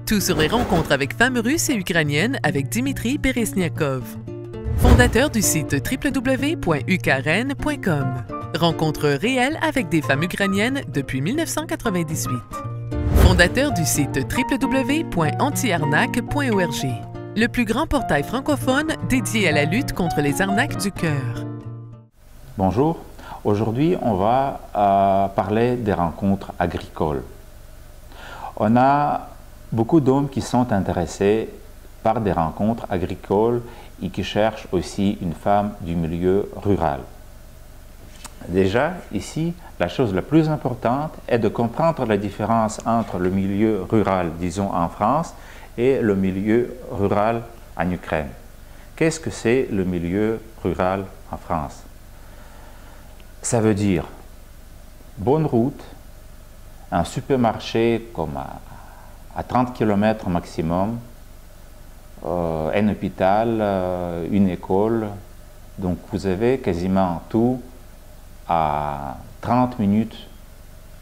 Tout sur les rencontres avec femmes russes et ukrainiennes avec Dimitri Beresniakov, fondateur du site www.ukraine.com. Rencontres réelles avec des femmes ukrainiennes depuis 1998. Fondateur du site www.antiarnaque.org, le plus grand portail francophone dédié à la lutte contre les arnaques du cœur. Bonjour, aujourd'hui on va parler des rencontres agricoles. On a beaucoup d'hommes qui sont intéressés par des rencontres agricoles et qui cherchent aussi une femme du milieu rural. Déjà, ici, la chose la plus importante est de comprendre la différence entre le milieu rural, disons en France, et le milieu rural en Ukraine. Qu'est-ce que c'est le milieu rural en France? Ça veut dire bonne route, un supermarché comme à 30 km maximum, un hôpital, une école. Donc vous avez quasiment tout à 30 minutes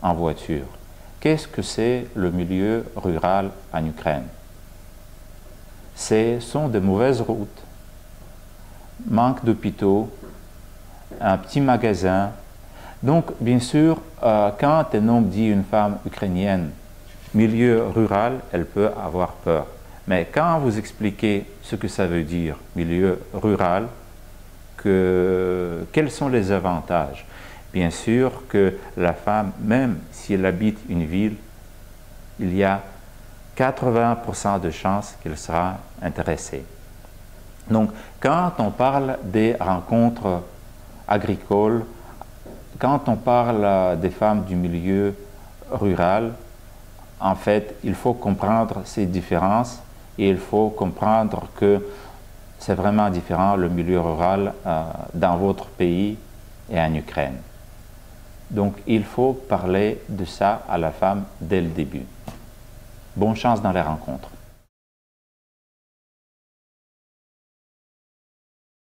en voiture. Qu'est-ce que c'est le milieu rural en Ukraine? Ce sont de mauvaises routes, manque d'hôpitaux, un petit magasin. Donc, bien sûr, quand un homme dit une femme ukrainienne, milieu rural, elle peut avoir peur. Mais quand vous expliquez ce que ça veut dire, milieu rural, quels sont les avantages? Bien sûr que la femme, même si elle habite une ville, il y a 80% de chances qu'elle sera intéressée. Donc, quand on parle des rencontres agricoles, quand on parle des femmes du milieu rural, en fait, il faut comprendre ces différences et il faut comprendre que c'est vraiment différent le milieu rural dans votre pays et en Ukraine. Donc, il faut parler de ça à la femme dès le début. Bonne chance dans les rencontres.